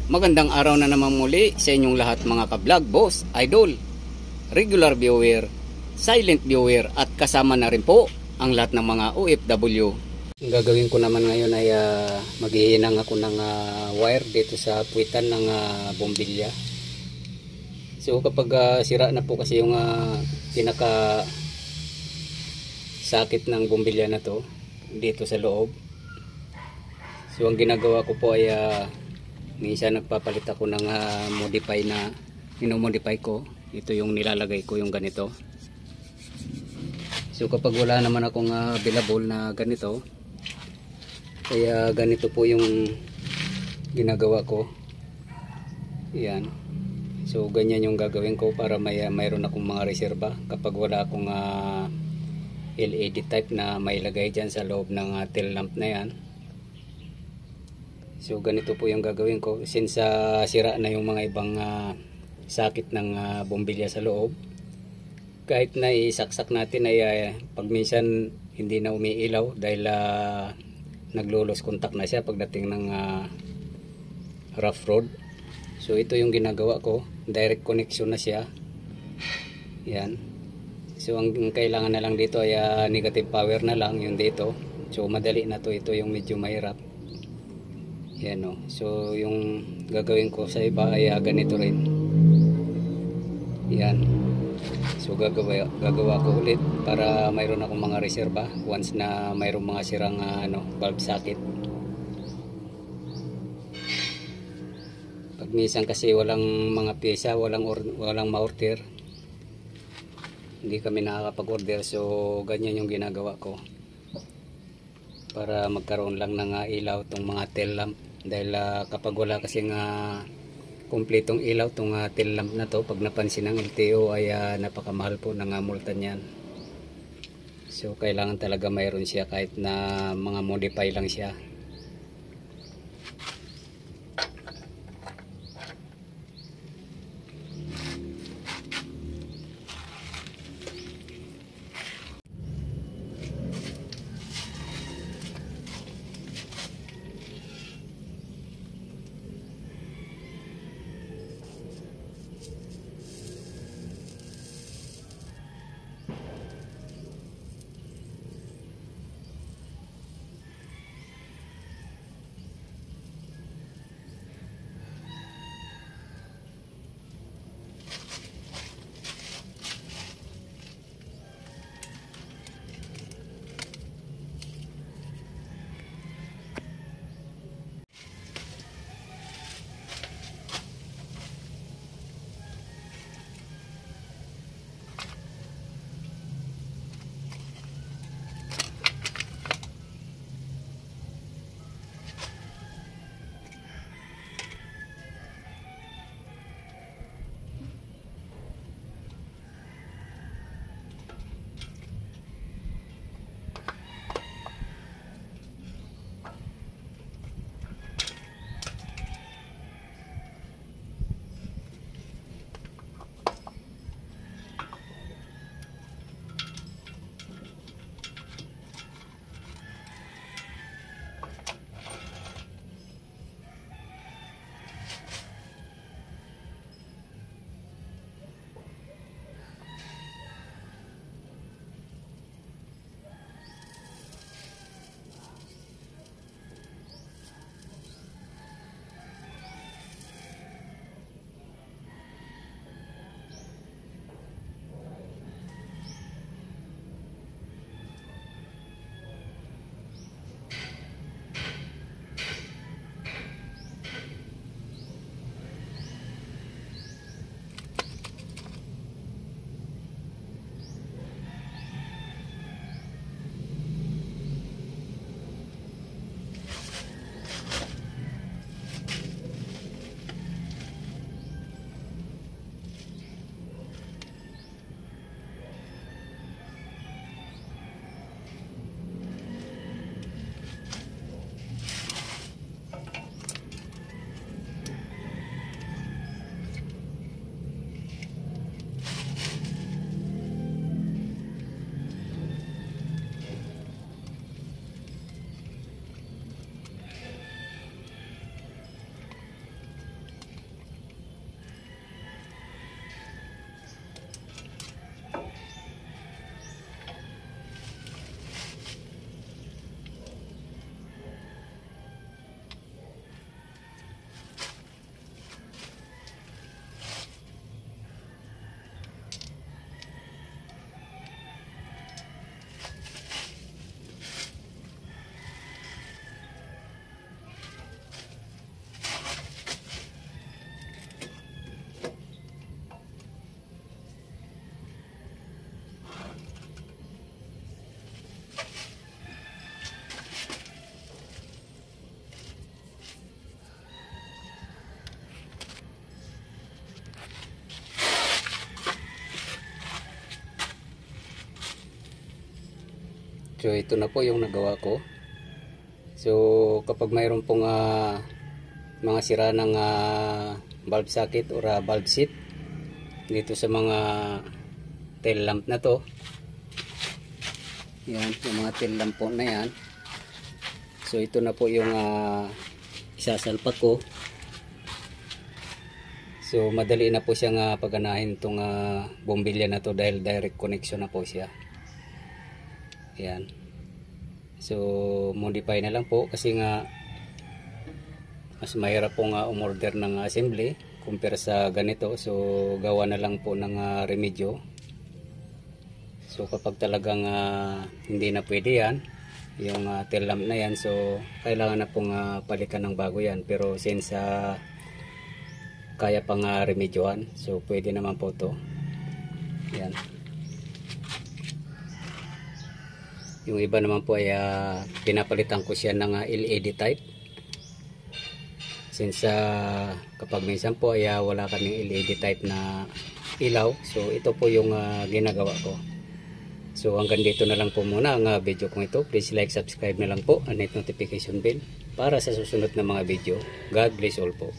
Magandang araw na naman muli sa inyong lahat mga ka-vlog, boss, idol, regular viewer, silent viewer at kasama na rin po ang lahat ng mga OFW. Ang gagawin ko naman ngayon ay maghihinang ako ng wire dito sa puwitan ng bombilya. So kapag sira na po kasi yung pinaka sakit ng bombilya na to dito sa loob. So ang ginagawa ko po ay minsan nagpapalit ako ng modify na minomodify ko. Ito yung nilalagay ko, yung ganito. So kapag wala naman akong available na ganito, kaya ganito po yung ginagawa ko. Yan. So ganyan yung gagawin ko para mayroon akong mga reserba kapag wala akong LED type na may lagay dyan sa loob ng tail lamp na yan. So ganito po yung gagawin ko since sira na yung mga ibang sakit ng bombilya sa loob. Kahit na isaksak natin ay pag minsan hindi na umiilaw dahil naglulos contact na siya pagdating ng rough road. So ito yung ginagawa ko, direct connection na siya. Yan. So ang kailangan na lang dito ay negative power na lang yung dito. So madali na to, ito yung medyo mahirap. Yan o. So yung gagawin ko sa iba ay ganito rin. Yan. So gagawa ko ulit para mayroon akong mga reserba once na mayroong mga sirang valve socket. Pag minsan kasi walang mga pyesa, walang ma-order, hindi kami nakakapag-order. So ganyan yung ginagawa ko para magkaroon lang ng ilaw tong mga tail lamp. Dahil kapag wala kasing kumpletong ilaw tong tail lamp na to, pag napansin ng LTO ay napakamahal po ng multa niyan. So kailangan talaga mayroon siya kahit na mga modify lang siya. So ito na po yung nagawa ko. So kapag mayroon pong mga sira ng valve socket or valve seat dito sa mga tail lamp na to, yan, yung mga tail lamp po na yan. So ito na po yung isasalpak ko. So madali na po siyang paganahin itong bombilya na to dahil direct connection na po siya. Yan. So modify na lang po kasi nga mas mahirap pong umorder ng assembly compare sa ganito. So gawa na lang po ng remedyo. So kapag talagang hindi na pwede yan, yung tail lamp na yan, so kailangan na pong palitan ng bago yan. Pero since kaya pang remedyohan, so pwede naman po to. Yan. Yung iba naman po ay pinapalitan ko siya ng LED type. Since kapag minsan po ay wala kaming LED type na ilaw, so ito po yung ginagawa ko. So hanggang dito na lang po muna ang video kong ito. Please like, subscribe na lang po and hit notification bell para sa susunod na mga video. God bless all po.